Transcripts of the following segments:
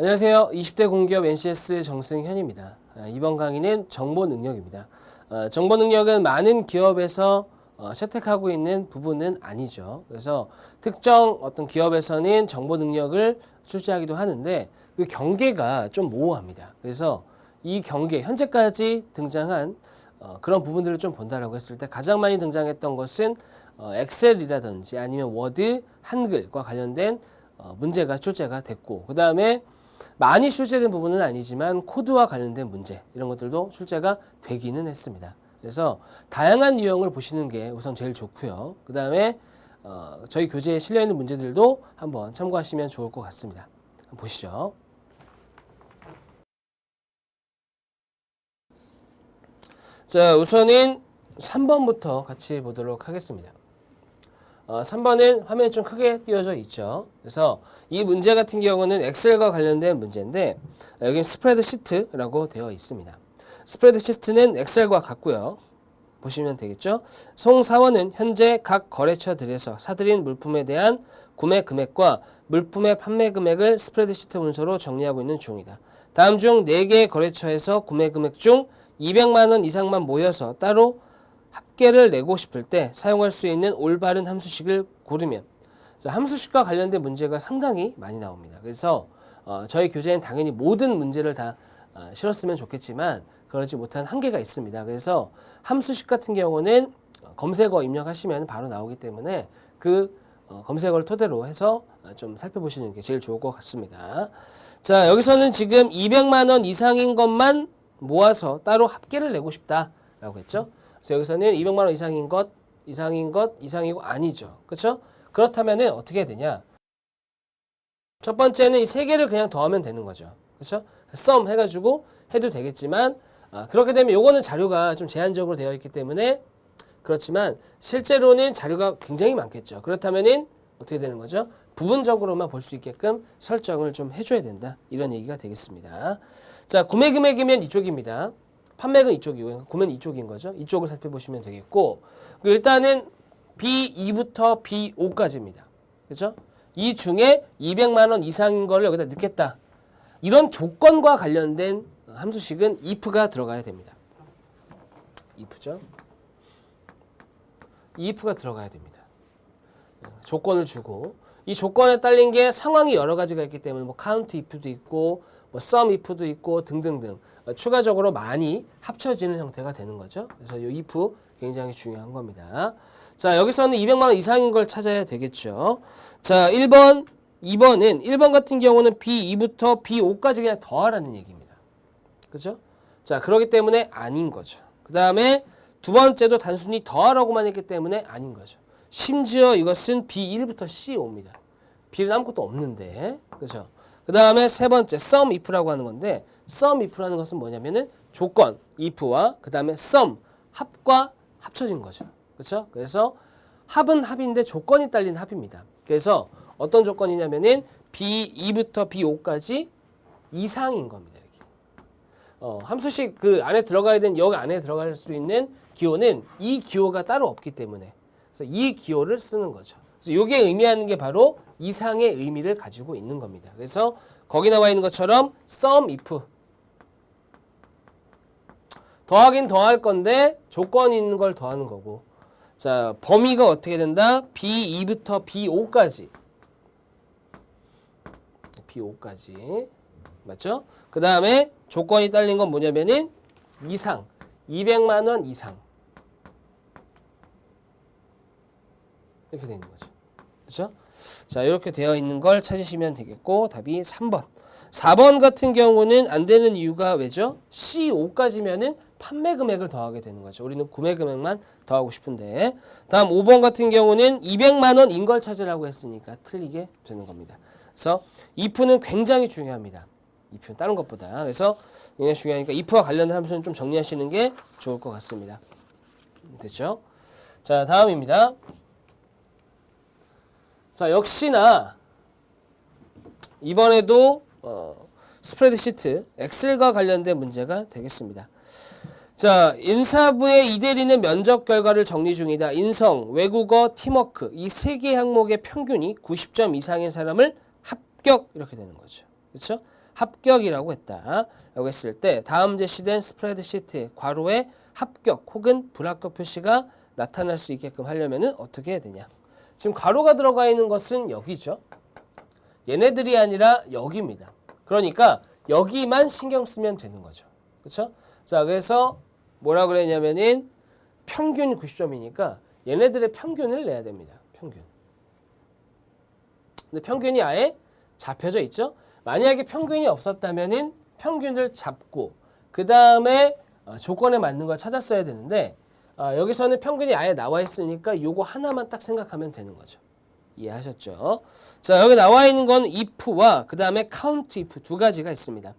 안녕하세요. 20대 공기업 NCS 정승현입니다. 이번 강의는 정보 능력입니다. 정보 능력은 많은 기업에서 채택하고 있는 부분은 아니죠. 그래서 특정 어떤 기업에서는 정보 능력을 출시하기도 하는데 그 경계가 좀 모호합니다. 그래서 이 경계, 현재까지 등장한 그런 부분들을 좀 본다라고 했을 때 가장 많이 등장했던 것은 엑셀이라든지 아니면 워드, 한글과 관련된 문제가 출제가 됐고, 그 다음에 많이 출제된 부분은 아니지만 코드와 관련된 문제 이런 것들도 출제가 되기는 했습니다. 그래서 다양한 유형을 보시는 게 우선 제일 좋고요. 그 다음에 저희 교재에 실려있는 문제들도 한번 참고하시면 좋을 것 같습니다. 한번 보시죠. 자, 우선은 3번부터 같이 보도록 하겠습니다. 3번은 화면이 좀 크게 띄워져 있죠. 그래서 이 문제 같은 경우는 엑셀과 관련된 문제인데 여기 스프레드시트라고 되어 있습니다. 스프레드시트는 엑셀과 같고요. 보시면 되겠죠. 송 사원은 현재 각 거래처들에서 사들인 물품에 대한 구매 금액과 물품의 판매 금액을 스프레드시트 문서로 정리하고 있는 중이다. 다음 중 4개의 거래처에서 구매 금액 중 200만 원 이상만 모여서 따로 합계를 내고 싶을 때 사용할 수 있는 올바른 함수식을 고르면, 자, 함수식과 관련된 문제가 상당히 많이 나옵니다. 그래서 저희 교재엔 당연히 모든 문제를 다 실었으면 좋겠지만 그러지 못한 한계가 있습니다. 그래서 함수식 같은 경우는 검색어 입력하시면 바로 나오기 때문에 그 검색어를 토대로 해서 좀 살펴보시는 게 제일 좋을 것 같습니다. 자, 여기서는 지금 200만 원 이상인 것만 모아서 따로 합계를 내고 싶다라고 했죠. 그래서 여기서는 200만 원 이상이고 아니죠. 그렇죠? 그렇다면은 어떻게 해야 되냐? 첫 번째는 이 세 개를 그냥 더하면 되는 거죠. 그렇죠? 썸 해가지고 해도 되겠지만 그렇게 되면 요거는 자료가 좀 제한적으로 되어 있기 때문에 그렇지만 실제로는 자료가 굉장히 많겠죠. 그렇다면은 어떻게 되는 거죠? 부분적으로만 볼 수 있게끔 설정을 좀 해줘야 된다. 이런 얘기가 되겠습니다. 자, 구매 금액이면 이쪽입니다. 판매는 이쪽이고 구매는 이쪽인 거죠. 이쪽을 살펴보시면 되겠고, 일단은 B2부터 B5까지입니다. 그렇죠? 이 중에 200만 원 이상인 거를 여기다 넣겠다. 이런 조건과 관련된 함수식은 if가 들어가야 됩니다. if죠. if가 들어가야 됩니다. 조건을 주고 이 조건에 딸린 게 상황이 여러 가지가 있기 때문에 뭐 count if도 있고 뭐 sum if도 있고 등등등 추가적으로 많이 합쳐지는 형태가 되는 거죠. 그래서 이 if 굉장히 중요한 겁니다. 자, 여기서는 200만 원 이상인 걸 찾아야 되겠죠. 자, 1번, 2번은 1번 같은 경우는 B2부터 B5까지 그냥 더하라는 얘기입니다. 그죠? 자, 그렇기 때문에 아닌 거죠. 그 다음에 두 번째도 단순히 더하라고만 했기 때문에 아닌 거죠. 심지어 이것은 B1부터 C5입니다. B는 아무것도 없는데. 그죠? 그 다음에 세 번째 sum if라고 하는 건데 sum if라는 것은 뭐냐면은 조건 if와 그 다음에 sum 합과 합쳐진 거죠. 그렇죠? 그래서 합은 합인데 조건이 딸린 합입니다. 그래서 어떤 조건이냐면은 B2부터 B5까지 이상인 겁니다. 이렇게. 함수식 그 안에 들어가야 되는 여기 안에 들어갈 수 있는 기호는 이 기호가 따로 없기 때문에 그래서 이 기호를 쓰는 거죠. 그래서 이게 의미하는 게 바로 이상의 의미를 가지고 있는 겁니다. 그래서 거기 나와 있는 것처럼 sum if 더하긴 더할 건데 조건이 있는 걸 더하는 거고, 자, 범위가 어떻게 된다? B2부터 B5까지 맞죠? 그 다음에 조건이 딸린 건 뭐냐면은 이상 200만 원 이상 이렇게 되는 거죠. 그렇죠? 자, 이렇게 되어 있는 걸 찾으시면 되겠고, 답이 3번. 4번 같은 경우는 안 되는 이유가 왜죠? C5까지면은 판매 금액을 더하게 되는 거죠. 우리는 구매 금액만 더하고 싶은데. 다음 5번 같은 경우는 200만 원인 걸 찾으라고 했으니까 틀리게 되는 겁니다. 그래서 if는 굉장히 중요합니다. if는 다른 것보다. 그래서 굉장히 중요하니까 if와 관련된 함수는 좀 정리하시는 게 좋을 것 같습니다. 됐죠? 자, 다음입니다. 자, 역시나 이번에도 스프레드시트, 엑셀과 관련된 문제가 되겠습니다. 자, 인사부의 이대리는 면접 결과를 정리 중이다. 인성, 외국어, 팀워크 이 3개 항목의 평균이 90점 이상인 사람을 합격 이렇게 되는 거죠. 그렇죠? 합격이라고 했다. 라고 했을 때 다음 제시된 스프레드시트의 괄호에 합격 혹은 불합격 표시가 나타날 수 있게끔 하려면 어떻게 해야 되냐. 지금 괄호가 들어가 있는 것은 여기죠. 얘네들이 아니라 여기입니다. 그러니까 여기만 신경 쓰면 되는 거죠. 그렇죠? 자, 그래서 뭐라 그랬냐면은 평균 90점이니까 얘네들의 평균을 내야 됩니다. 평균. 근데 평균이 아예 잡혀져 있죠. 만약에 평균이 없었다면은 평균을 잡고 그 다음에 조건에 맞는 걸 찾았어야 되는데 여기서는 평균이 아예 나와 있으니까 요거 하나만 딱 생각하면 되는 거죠. 이해하셨죠? 자, 여기 나와 있는 건 if와 그 다음에 count if 두 가지가 있습니다.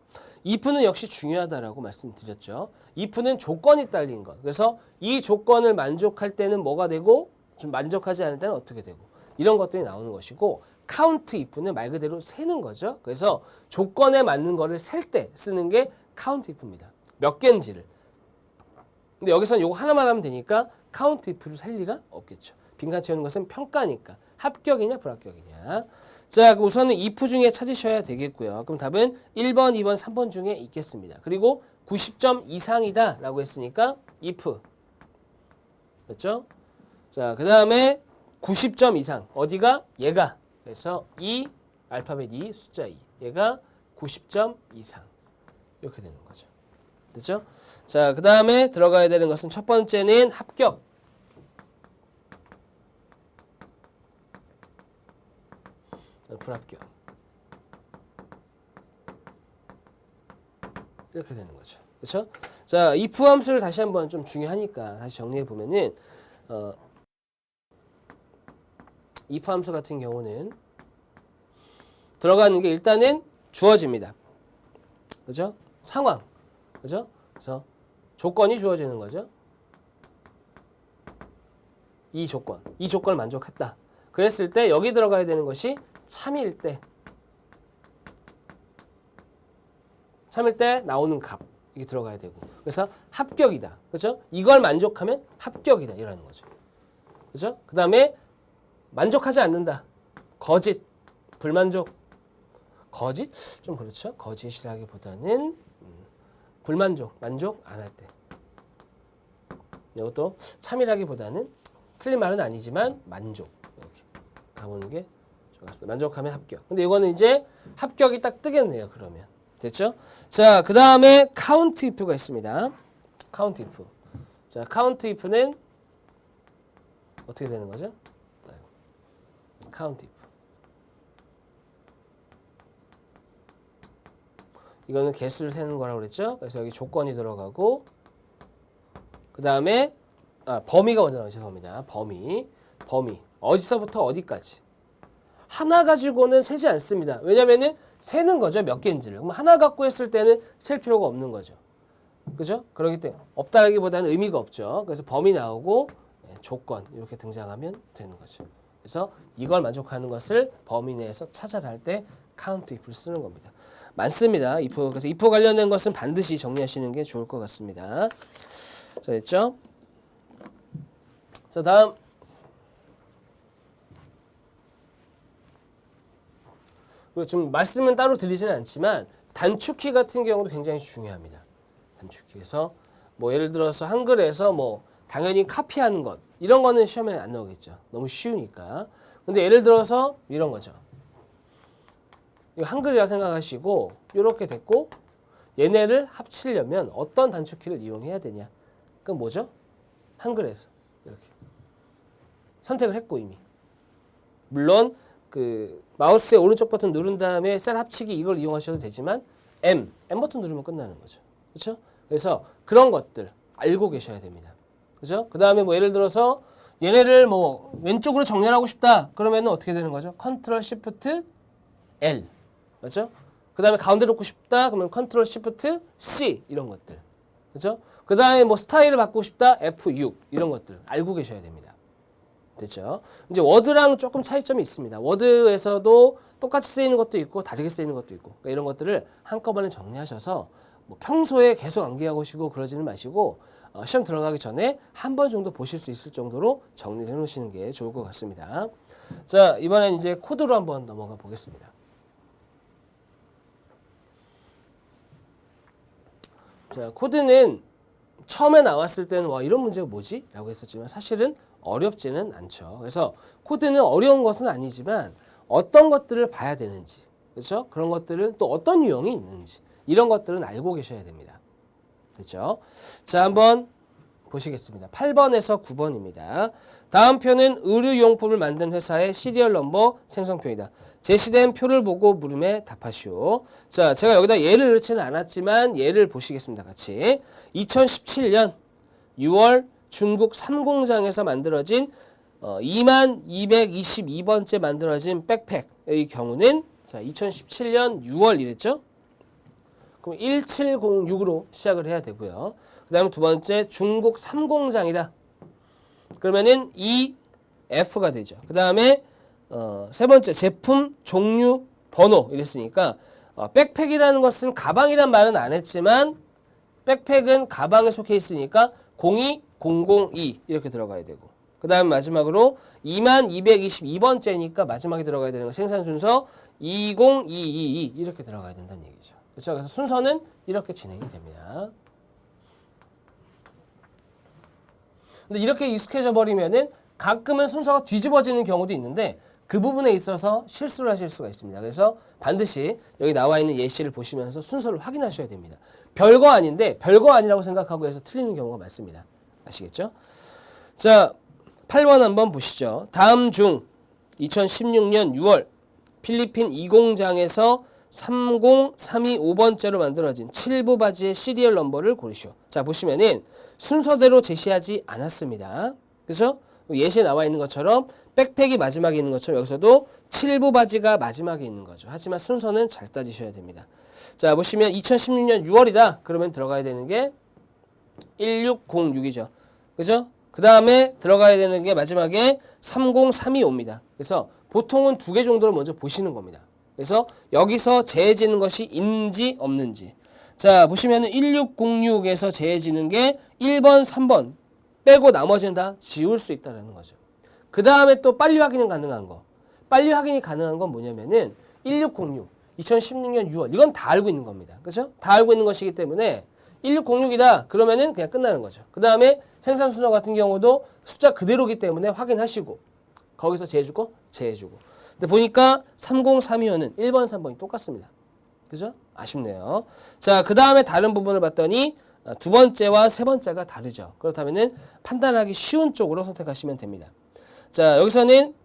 if는 역시 중요하다라고 말씀드렸죠. if는 조건이 딸린 것. 그래서 이 조건을 만족할 때는 뭐가 되고 좀 만족하지 않을 때는 어떻게 되고 이런 것들이 나오는 것이고 count if는 말 그대로 세는 거죠. 그래서 조건에 맞는 거를 셀 때 쓰는 게 count if입니다. 몇 개인지를. 근데 여기서는 요거 하나만 하면 되니까 count if를 셀 리가 없겠죠. 빈칸 채우는 것은 평가니까 합격이냐 불합격이냐. 자, 우선은 if 중에 찾으셔야 되겠고요. 그럼 답은 1번, 2번, 3번 중에 있겠습니다. 그리고 90점 이상이다 라고 했으니까 if. 됐죠? 자, 그 다음에 90점 이상. 어디가? 얘가. 그래서 알파벳 2, 숫자 2. 얘가 90점 이상. 이렇게 되는 거죠. 됐죠? 자, 그 다음에 들어가야 되는 것은 첫 번째는 합격. 불합격. 이렇게 되는 거죠. 그렇죠? 자, if 함수를 다시 한번 좀 중요하니까 다시 정리해 보면은 if 함수 같은 경우는 들어가는 게 일단은 주어집니다. 그죠? 상황. 그죠? 그래서 조건이 주어지는 거죠. 이 조건을 만족했다. 그랬을 때 여기 들어가야 되는 것이 참일 때 나오는 값 이게 들어가야 되고 그래서 합격이다. 그렇죠? 이걸 만족하면 합격이다 이라는 거죠. 그렇죠? 그다음에 만족하지 않는다. 거짓, 불만족. 거짓 좀 그렇죠? 거짓이라기보다는 불만족, 만족 안 할 때. 이것도 참이라기보다는 틀린 말은 아니지만 만족 이렇게 가보는 게 좋겠습니다. 만족하면 합격. 근데 이거는 이제 합격이 딱 뜨겠네요. 그러면 됐죠? 자, 그 다음에 count if가 있습니다. count if. 자, count if는 어떻게 되는 거죠? count if. 이거는 개수를 세는 거라고 그랬죠? 그래서 여기 조건이 들어가고 그 다음에 범위가 먼저 나와요. 죄송합니다. 범위. 어디서부터 어디까지. 하나 가지고는 세지 않습니다. 왜냐면은 세는 거죠. 몇 개인지를. 그럼 하나 갖고 했을 때는 셀 필요가 없는 거죠. 그죠? 그렇기 때문에 없다기보다는 의미가 없죠. 그래서 범위 나오고 조건 이렇게 등장하면 되는 거죠. 그래서 이걸 만족하는 것을 범위 내에서 찾아라 할 때 count if를 쓰는 겁니다. 많습니다. if. 그래서 if 관련된 것은 반드시 정리하시는 게 좋을 것 같습니다. 자, 됐죠? 자, 다음. 좀 말씀은 따로 드리지는 않지만 단축키 같은 경우도 굉장히 중요합니다. 단축키에서 뭐 예를 들어서 한글에서 뭐 당연히 카피하는 것 이런 거는 시험에 안 나오겠죠. 너무 쉬우니까. 근데 예를 들어서 이런 거죠. 이거 한글이라 생각하시고 이렇게 됐고 얘네를 합치려면 어떤 단축키를 이용해야 되냐. 그건 뭐죠? 한글에서 이렇게 선택을 했고 이미. 물론 그 마우스의 오른쪽 버튼 누른 다음에 셀 합치기 이걸 이용하셔도 되지만 M 버튼 누르면 끝나는 거죠. 그렇죠? 그래서 그런 것들 알고 계셔야 됩니다. 그렇죠? 그다음에 뭐 예를 들어서 얘네를 뭐 왼쪽으로 정렬하고 싶다. 그러면은 어떻게 되는 거죠? 컨트롤 시프트 L. 맞죠? 그다음에 가운데 놓고 싶다. 그러면 컨트롤 시프트 C 이런 것들. 그렇죠? 그다음에 뭐 스타일을 바꾸고 싶다. F6 이런 것들 알고 계셔야 됩니다. 됐죠? 이제 워드랑 조금 차이점이 있습니다. 워드에서도 똑같이 쓰이는 것도 있고 다르게 쓰이는 것도 있고 그러니까 이런 것들을 한꺼번에 정리하셔서 뭐 평소에 계속 암기하고 오시고 그러지는 마시고 시험 들어가기 전에 한 번 정도 보실 수 있을 정도로 정리를 해놓으시는 게 좋을 것 같습니다. 자, 이번엔 이제 코드로 한번 넘어가 보겠습니다. 자, 코드는 처음에 나왔을 때는 와 이런 문제가 뭐지? 라고 했었지만 사실은 어렵지는 않죠. 그래서 코드는 어려운 것은 아니지만 어떤 것들을 봐야 되는지, 그렇죠? 그런 것들은 또 어떤 유형이 있는지 이런 것들은 알고 계셔야 됩니다. 됐죠? 자, 한번 보시겠습니다. 8번에서 9번입니다. 다음 표는 의류용품을 만든 회사의 시리얼 넘버 생성표이다. 제시된 표를 보고 물음에 답하시오. 자, 제가 여기다 예를 넣지는 않았지만 예를 보시겠습니다. 같이. 2017년 6월 중국 삼공장에서 만들어진 2222번째 만들어진 백팩의 경우는 자, 2017년 6월 이랬죠? 그럼 1706으로 시작을 해야 되고요. 그 다음에 두 번째 중국 삼공장이다. 그러면은 EF가 되죠. 그 다음에 세 번째 제품 종류 번호 이랬으니까 백팩이라는 것은 가방이란 말은 안 했지만 백팩은 가방에 속해 있으니까 02002 이렇게 들어가야 되고 그 다음 마지막으로 2222번째니까 마지막에 들어가야 되는 거 생산 순서 20222 이렇게 들어가야 된다는 얘기죠. 그렇죠? 그래서 순서는 이렇게 진행이 됩니다. 근데 이렇게 익숙해져 버리면은 가끔은 순서가 뒤집어지는 경우도 있는데 그 부분에 있어서 실수를 하실 수가 있습니다. 그래서 반드시 여기 나와 있는 예시를 보시면서 순서를 확인하셔야 됩니다. 별거 아닌데 별거 아니라고 생각하고 해서 틀리는 경우가 많습니다. 아시겠죠? 자, 8번 한번 보시죠. 다음 중 2016년 6월 필리핀 이공장에서 30325번째로 만들어진 7부 바지의 시리얼 넘버를 고르시오. 자, 보시면은 순서대로 제시하지 않았습니다. 그래서 예시에 나와 있는 것처럼 백팩이 마지막에 있는 것처럼 여기서도 7부 바지가 마지막에 있는 거죠. 하지만 순서는 잘 따지셔야 됩니다. 자, 보시면 2016년 6월이다. 그러면 들어가야 되는 게 1606이죠. 그죠? 그 다음에 들어가야 되는 게 마지막에 30325입니다. 그래서 보통은 두 개 정도를 먼저 보시는 겁니다. 그래서 여기서 재해지는 것이 있는지 없는지. 자, 보시면은 1606에서 재해지는 게 1번, 3번 빼고 나머지는 다 지울 수 있다는 거죠. 그 다음에 또 빨리 확인은 가능한 거. 빨리 확인이 가능한 건 뭐냐면은 1606, 2016년 6월. 이건 다 알고 있는 겁니다. 그죠? 다 알고 있는 것이기 때문에 1606이다. 그러면은 그냥 끝나는 거죠. 그 다음에 생산 순서 같은 경우도 숫자 그대로기 때문에 확인하시고 거기서 재해주고 재해주고. 근데 보니까 3032호는 1번, 3번이 똑같습니다. 그죠? 아쉽네요. 자, 그 다음에 다른 부분을 봤더니 두 번째와 세 번째가 다르죠. 그렇다면은 판단하기 쉬운 쪽으로 선택하시면 됩니다. 자, 여기서는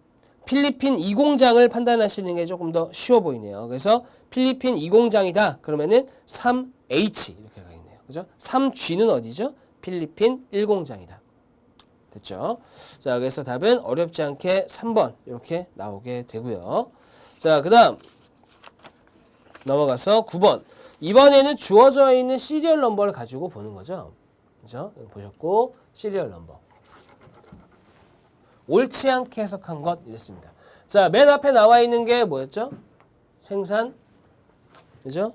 필리핀 이공장을 판단하시는 게 조금 더 쉬워 보이네요. 그래서 필리핀 이공장이다. 그러면은 3H 이렇게 가 있네요. 그죠? 3G는 어디죠? 필리핀 1공장이다. 됐죠? 자, 그래서 답은 어렵지 않게 3번 이렇게 나오게 되고요. 자, 그 다음 넘어가서 9번. 이번에는 주어져 있는 시리얼 넘버를 가지고 보는 거죠. 그죠? 보셨고 시리얼 넘버. 옳지 않게 해석한 것 이랬습니다. 자, 맨 앞에 나와 있는 게 뭐였죠? 생산. 그죠?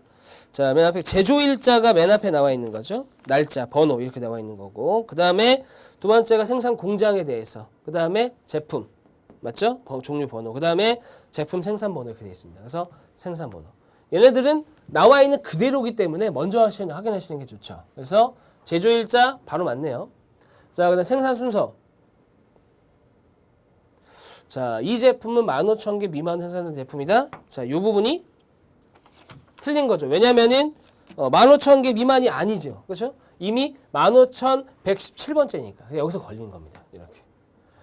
자, 맨 앞에 제조일자가 맨 앞에 나와 있는 거죠. 날짜, 번호 이렇게 나와 있는 거고. 그 다음에 두 번째가 생산 공장에 대해서. 그 다음에 제품. 맞죠? 종류 번호. 그 다음에 제품 생산 번호 이렇게 되어 있습니다. 그래서 생산 번호. 얘네들은 나와 있는 그대로기 때문에 먼저 확인하시는 게 좋죠. 그래서 제조일자 바로 맞네요. 자, 그 다음 생산 순서. 자, 이 제품은 15,000개 미만 생산된 제품이다. 자, 이 부분이 틀린 거죠. 왜냐면은 15,000개 미만이 아니죠. 그렇죠? 이미 15,117번째니까. 여기서 걸린 겁니다. 이렇게.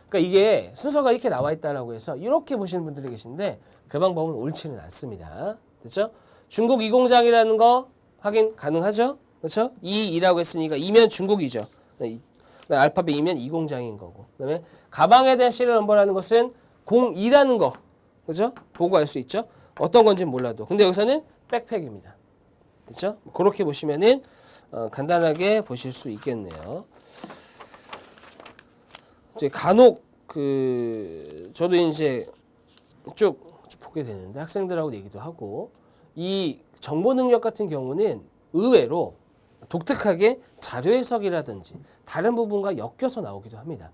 그러니까 이게 순서가 이렇게 나와 있다라고 해서 이렇게 보시는 분들이 계신데 그 방법은 옳지는 않습니다. 그렇죠? 중국 이공장이라는 거 확인 가능하죠? 그렇죠? 2라고 했으니까 2면 중국이죠. 알파벳 2면 이공장인 거고. 그다음에 가방에 대한 시리얼 넘버라는 것은 02라는 거. 그죠? 보고 알 수 있죠? 어떤 건지는 몰라도. 근데 여기서는 백팩입니다. 그렇죠? 그렇게 보시면은 간단하게 보실 수 있겠네요. 이제 간혹 저도 이제 쭉 보게 되는데 학생들하고 얘기도 하고 이 정보 능력 같은 경우는 의외로 독특하게 자료 해석이라든지 다른 부분과 엮여서 나오기도 합니다.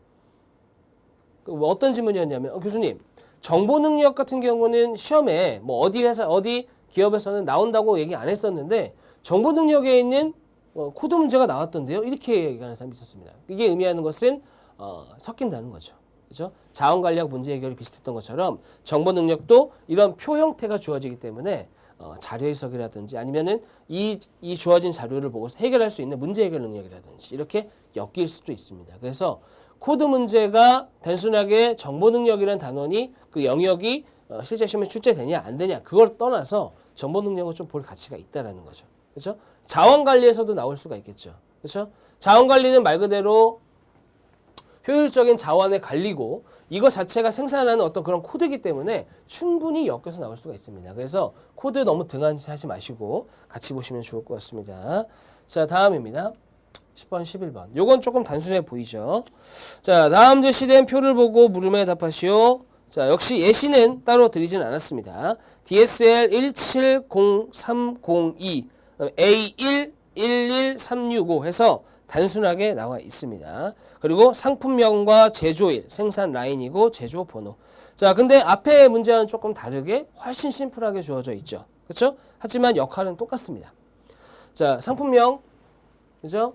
어떤 질문이었냐면 교수님 정보 능력 같은 경우는 시험에 뭐 어디 회사 어디 기업에서는 나온다고 얘기 안 했었는데 정보 능력에 있는 코드 문제가 나왔던데요. 이렇게 얘기하는 사람이 있었습니다. 이게 의미하는 것은 섞인다는 거죠. 그죠? 자원 관리하고 문제 해결이 비슷했던 것처럼 정보 능력도 이런 표 형태가 주어지기 때문에 자료 해석이라든지 아니면은 이 주어진 자료를 보고서 해결할 수 있는 문제 해결 능력이라든지 이렇게 엮일 수도 있습니다. 그래서 코드 문제가 단순하게 정보 능력이라는 단원이 그 영역이 실제 시험에 출제되냐 안 되냐 그걸 떠나서 정보 능력을 좀 볼 가치가 있다라는 거죠. 그렇죠? 자원 관리에서도 나올 수가 있겠죠. 그렇죠? 자원 관리는 말 그대로 효율적인 자원의 관리고 이거 자체가 생산하는 어떤 그런 코드이기 때문에 충분히 엮여서 나올 수가 있습니다. 그래서 코드 너무 등한시하지 마시고 같이 보시면 좋을 것 같습니다. 자, 다음입니다. 10번, 11번. 요건 조금 단순해 보이죠. 자, 다음 제시된 표를 보고 물음에 답하시오. 자, 역시 예시는 따로 드리진 않았습니다. DSL 170302, A1 11365 해서 단순하게 나와 있습니다. 그리고 상품명과 제조일, 생산 라인이고 제조 번호. 자, 근데 앞에 문제와는 조금 다르게 훨씬 심플하게 주어져 있죠. 그렇죠? 하지만 역할은 똑같습니다. 자, 상품명, 그죠?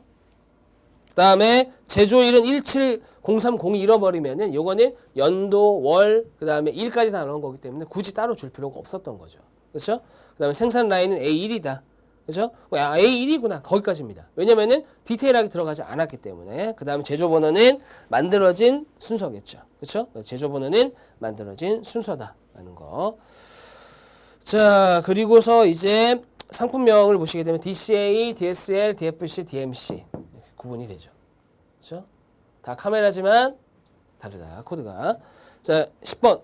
그다음에 제조일은 170302 잃어버리면은 요거는 연도, 월, 그다음에 일까지 다 나온 거기 때문에 굳이 따로 줄 필요가 없었던 거죠. 그렇죠? 그다음에 생산 라인은 A1이다. 그죠? A1이구나. 거기까지입니다. 왜냐면은 디테일하게 들어가지 않았기 때문에. 그 다음에 제조 번호는 만들어진 순서겠죠. 그쵸? 제조 번호는 만들어진 순서다라는 거. 자, 그리고서 이제 상품명을 보시게 되면 DCA, DSL, DFC, DMC 이렇게 구분이 되죠. 그쵸? 다 카메라지만 다르다. 코드가. 자, 10번.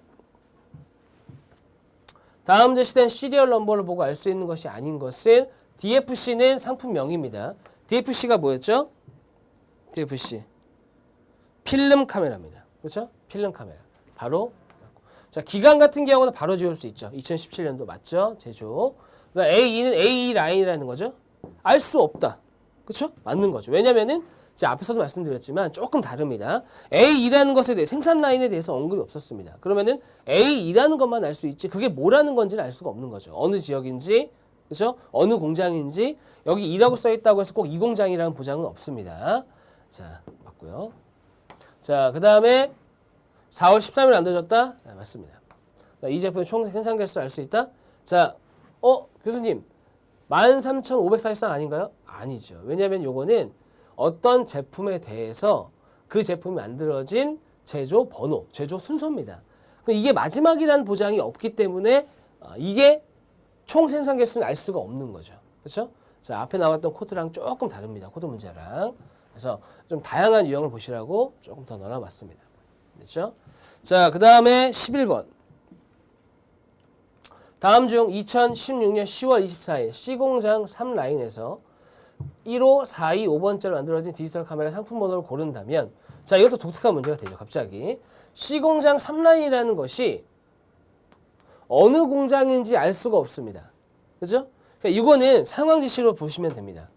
다음 제시된 시리얼 넘버를 보고 알 수 있는 것이 아닌 것은 DFC는 상품명입니다. DFC가 뭐였죠? DFC. 필름 카메라입니다. 그렇죠? 필름 카메라. 바로. 자, 기간 같은 경우는 바로 지울 수 있죠. 2017년도 맞죠? 제조. 그러니까 A2는 A2 라인이라는 거죠. 알 수 없다. 그렇죠? 맞는 거죠. 왜냐면은 제가 앞에서도 말씀드렸지만 조금 다릅니다. A2라는 것에 대해 생산 라인에 대해서 언급이 없었습니다. 그러면은 A2라는 것만 알 수 있지 그게 뭐라는 건지는 알 수가 없는 거죠. 어느 지역인지 그렇죠? 어느 공장인지 여기 2라고 써 있다고 해서 꼭 이 공장이라는 보장은 없습니다. 자, 맞고요. 자, 그다음에 4월 13일 안 늦었다? 네, 맞습니다. 자, 이 제품의 총 생산 개수 알 수 있다? 자, 교수님 13,543 아닌가요? 아니죠. 왜냐하면 요거는 어떤 제품에 대해서 그 제품이 만들어진 제조 번호, 제조 순서입니다. 이게 마지막이라는 보장이 없기 때문에 이게 총 생산 개수는 알 수가 없는 거죠. 그렇죠? 자, 앞에 나왔던 코드랑 조금 다릅니다. 코드 문제랑. 그래서 좀 다양한 유형을 보시라고 조금 더 넣어봤습니다. 됐죠? 자, 그 다음에 11번. 다음 중 2016년 10월 24일 C공장 3라인에서 1호, 4위, 5번째로 만들어진 디지털 카메라 상품 번호를 고른다면 자, 이것도 독특한 문제가 되죠. 갑자기. C공장 3라인이라는 것이 어느 공장인지 알 수가 없습니다. 그죠? 그러니까 이거는 상황 지시로 보시면 됩니다.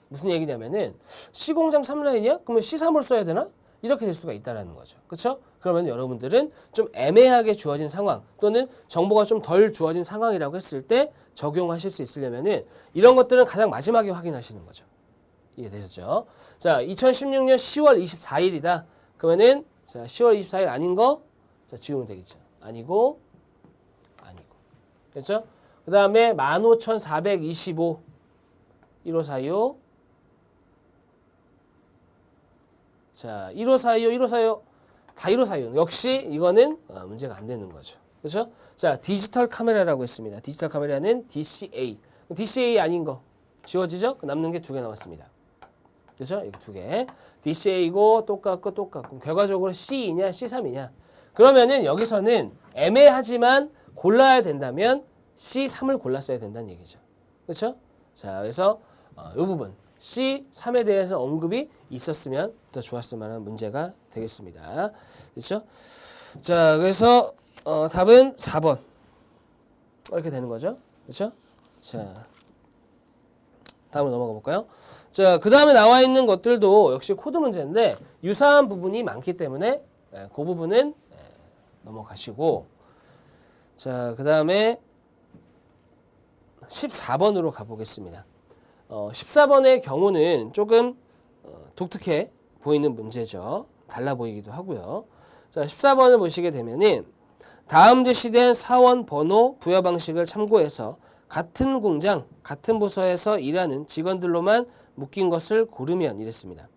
무슨 얘기냐면은 C공장 3라인이야? 그러면 C3을 써야 되나? 이렇게 될 수가 있다는 거죠. 그렇죠? 그러면 여러분들은 좀 애매하게 주어진 상황 또는 정보가 좀 덜 주어진 상황이라고 했을 때 적용하실 수 있으려면은 이런 것들은 가장 마지막에 확인하시는 거죠. 이해되셨죠? 자, 2016년 10월 24일이다. 그러면은 자, 10월 24일 아닌 거 자, 지우면 되겠죠. 아니고 됐죠? 그 다음에 15,425 1545 자, 1545 1545 다 1545 역시 이거는 문제가 안 되는 거죠. 그렇죠? 자, 디지털 카메라라고 했습니다. 디지털 카메라는 DCA. DCA 아닌 거 지워지죠? 남는 게 두 개 남았습니다. 그렇죠? 이거 두 개. DCA이고 똑같고 결과적으로 C이냐 C3이냐. 그러면은 여기서는 애매하지만 골라야 된다면 C3을 골랐어야 된다는 얘기죠. 그렇죠? 자, 그래서 이 부분 C3에 대해서 언급이 있었으면 더 좋았을 만한 문제가 되겠습니다. 그렇죠? 자, 그래서 답은 4번 이렇게 되는 거죠. 그렇죠? 자, 다음으로 넘어가 볼까요? 자, 그 다음에 나와 있는 것들도 역시 코드 문제인데 유사한 부분이 많기 때문에 그 부분은 넘어가시고 자, 그 다음에 14번으로 가보겠습니다. 14번의 경우는 조금 독특해 보이는 문제죠. 달라 보이기도 하고요. 자, 14번을 보시게 되면은 다음 제시된 사원 번호 부여 방식을 참고해서 같은 공장, 같은 부서에서 일하는 직원들로만 묶인 것을 고르면 이랬습니다.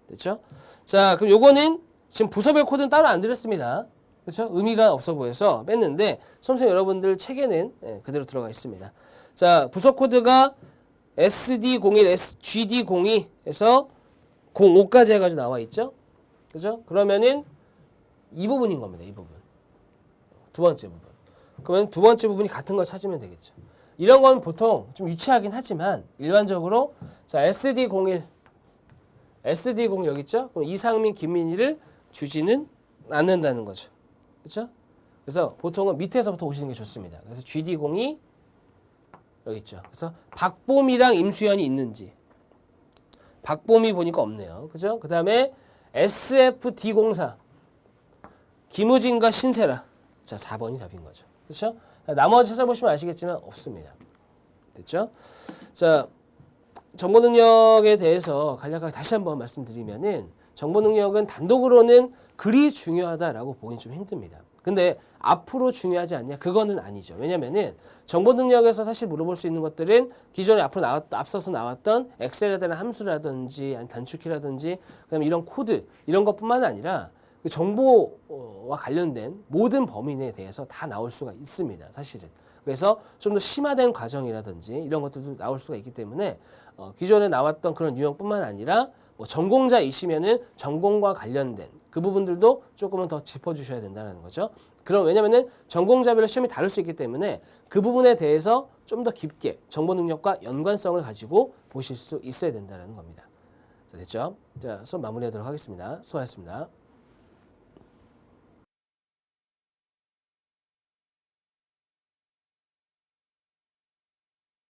됐죠? 자, 그럼 요거는 지금 부서별 코드는 따로 안 드렸습니다. 그렇죠? 의미가 없어 보여서 뺐는데 수험생 여러분들 책에는 그대로 들어가 있습니다. 자, 부서 코드가 SD01, GD02에서 05까지 해가지고 나와 있죠? 그죠? 그러면은 이 부분인 겁니다. 이 부분. 두 번째 부분. 그러면 두 번째 부분이 같은 걸 찾으면 되겠죠. 이런 건 보통 좀 유치하긴 하지만 일반적으로 자, SD01 여기 있죠? 그럼 이상민, 김민희를 주지는 않는다는 거죠. 그렇죠? 그래서 보통은 밑에서부터 오시는 게 좋습니다. 그래서 GD02 여기 있죠. 그래서 박봄이랑 임수현이 있는지 박봄이 보니까 없네요. 그죠? 그 다음에 SFD04 김우진과 신세라. 자, 4번이 답인 거죠. 그렇죠? 나머지 찾아보시면 아시겠지만 없습니다. 됐죠? 자, 정보 능력에 대해서 간략하게 다시 한번 말씀드리면은 정보 능력은 단독으로는 그리 중요하다라고 보기는 좀 힘듭니다. 근데 앞으로 중요하지 않냐? 그거는 아니죠. 왜냐면은 정보 능력에서 사실 물어볼 수 있는 것들은 기존에 앞서서 나왔던 엑셀에 대한 함수라든지 단축키라든지 그다음에 이런 코드 이런 것뿐만 아니라 그 정보와 관련된 모든 범위 내에 대해서 다 나올 수가 있습니다. 사실은. 그래서 좀 더 심화된 과정이라든지 이런 것들도 나올 수가 있기 때문에 기존에 나왔던 그런 유형뿐만 아니라 뭐 전공자이시면은 전공과 관련된 그 부분들도 조금은 더 짚어주셔야 된다는 거죠. 그럼 왜냐면은 전공자별로 시험이 다를 수 있기 때문에 그 부분에 대해서 좀 더 깊게 정보 능력과 연관성을 가지고 보실 수 있어야 된다는 겁니다. 자, 됐죠? 자, 수업 마무리하도록 하겠습니다. 수고하셨습니다.